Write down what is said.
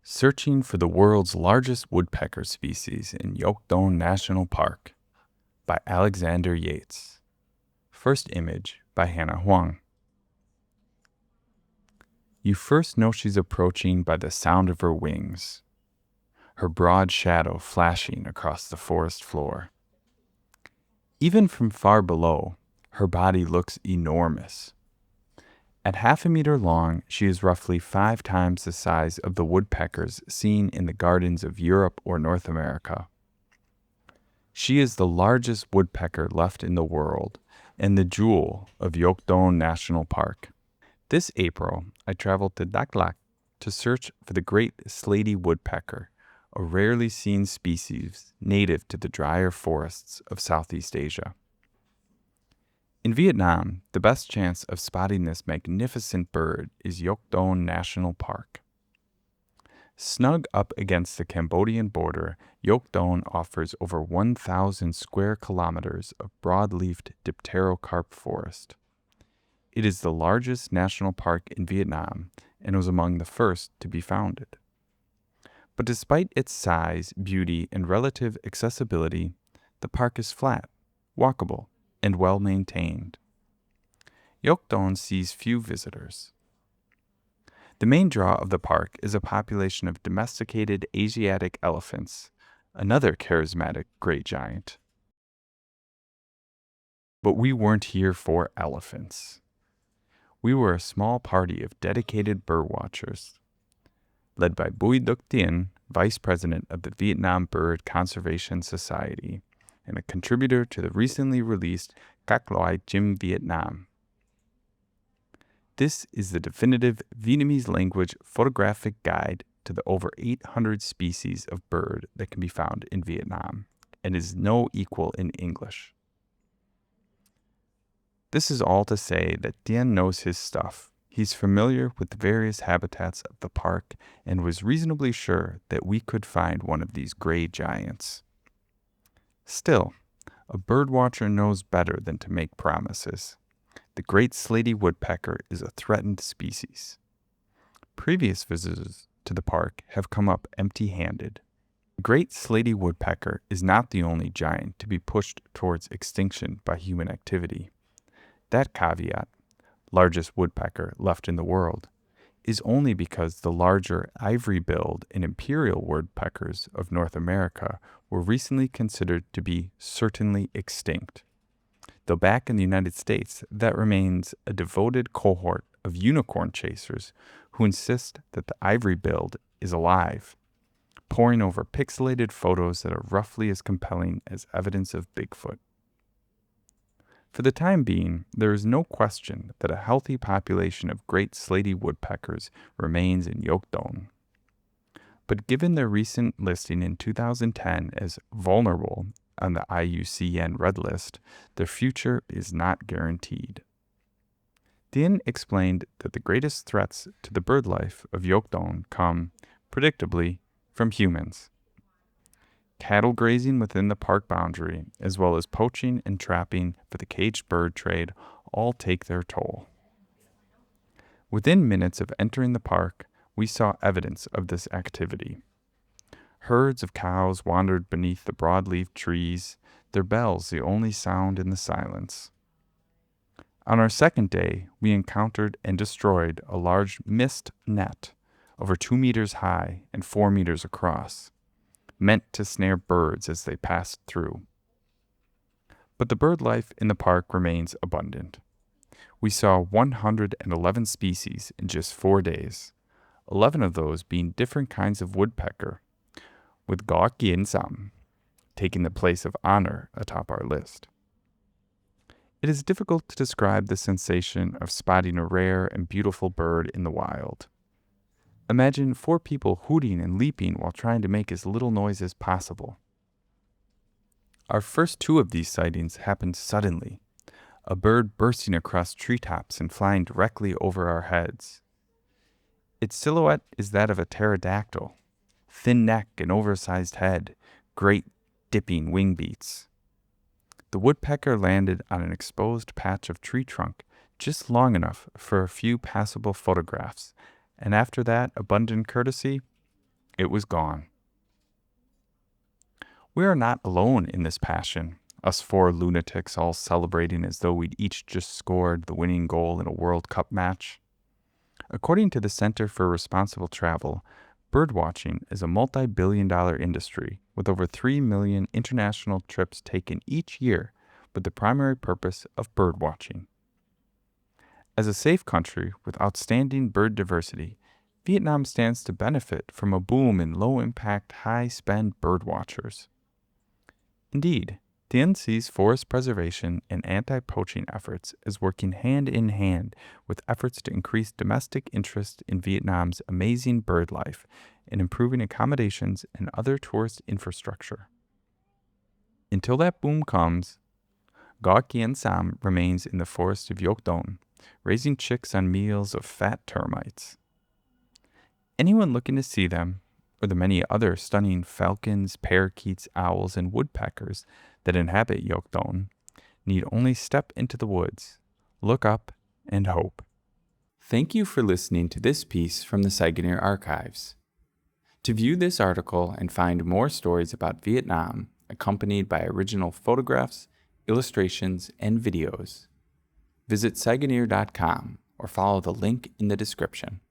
Searching for the world's largest woodpecker species in Yok Đôn National Park by Alexander Yates. First image by Hannah Huang. You first know she's approaching by the sound of her wings, her broad shadow flashing across the forest floor. Even from far below, her body looks enormous. At 1/2 meter long, she is roughly 5 times the size of the woodpeckers seen in the gardens of Europe or North America. She is the largest woodpecker left in the world and the jewel of Yok Đôn National Park. This April, I traveled to Đắk Lắk to search for the great slaty woodpecker, a rarely seen species native to the drier forests of Southeast Asia. In Vietnam, the best chance of spotting this magnificent bird is Yok Đôn National Park. Snug up against the Cambodian border, Yok Đôn offers over 1,000 square kilometers of broad-leafed dipterocarp forest. It is the largest national park in Vietnam and was among the first to be founded. But despite its size, beauty, and relative accessibility, the park is flat, walkable, and well-maintained. Yok Đôn sees few visitors. The main draw of the park is a population of domesticated Asiatic elephants, another charismatic great giant. But we weren't here for elephants. We were a small party of dedicated bird watchers, led by Bui Duc Dien, vice president of the Vietnam Bird Conservation Society, and a contributor to the recently released Các loài chim Việt Nam. This is the definitive Vietnamese language photographic guide to the over 800 species of bird that can be found in Vietnam, and is no equal in English. This is all to say that Dien knows his stuff. He's familiar with the various habitats of the park and was reasonably sure that we could find one of these gray giants. Still, a birdwatcher knows better than to make promises. The great slaty woodpecker is a threatened species. Previous visitors to the park have come up empty-handed. The great slaty woodpecker is not the only giant to be pushed towards extinction by human activity. That caveat, largest woodpecker left in the world, is only because the larger ivory-billed and imperial woodpeckers of North America were recently considered to be certainly extinct. Though back in the United States, that remains a devoted cohort of unicorn chasers who insist that the ivory-billed is alive, poring over pixelated photos that are roughly as compelling as evidence of Bigfoot. For the time being, there is no question that a healthy population of great slaty woodpeckers remains in Yok Đôn. But given their recent listing in 2010 as vulnerable on the IUCN Red List, their future is not guaranteed. Dien explained that the greatest threats to the bird life of Yok Đôn come, predictably, from humans. Cattle grazing within the park boundary, as well as poaching and trapping for the caged bird trade, all take their toll. Within minutes of entering the park, we saw evidence of this activity. Herds of cows wandered beneath the broad-leaved trees, their bells the only sound in the silence. On our second day, we encountered and destroyed a large mist net over 2 meters high and 4 meters across, meant to snare birds as they passed through. But the bird life in the park remains abundant. We saw 111 species in just 4 days, 11 of those being different kinds of woodpecker, with Gõ Kiến Sam taking the place of honor atop our list. It is difficult to describe the sensation of spotting a rare and beautiful bird in the wild. Imagine 4 people hooting and leaping while trying to make as little noise as possible. Our first 2 of these sightings happened suddenly, a bird bursting across treetops and flying directly over our heads. Its silhouette is that of a pterodactyl, thin neck and oversized head, great dipping wing beats. The woodpecker landed on an exposed patch of tree trunk just long enough for a few passable photographs, and after that abundant courtesy, it was gone. We are not alone in this passion, us four lunatics all celebrating as though we'd each just scored the winning goal in a World Cup match. According to the Center for Responsible Travel, birdwatching is a multi-billion-dollar industry with over 3 million international trips taken each year with the primary purpose of birdwatching. As a safe country with outstanding bird diversity, Vietnam stands to benefit from a boom in low-impact, high-spend birdwatchers. Indeed, Dien sees forest preservation and anti-poaching efforts as working hand in hand with efforts to increase domestic interest in Vietnam's amazing bird life and improving accommodations and other tourist infrastructure. Until that boom comes, Go Kien Sam remains in the forest of Yok Đôn, raising chicks on meals of fat termites. Anyone looking to see them, or the many other stunning falcons, parakeets, owls, and woodpeckers that inhabit Yok Đôn, need only step into the woods, look up, and hope. Thank you for listening to this piece from the Saigoneer Archives. To view this article and find more stories about Vietnam, accompanied by original photographs, illustrations, and videos, visit Saigoneer.com or follow the link in the description.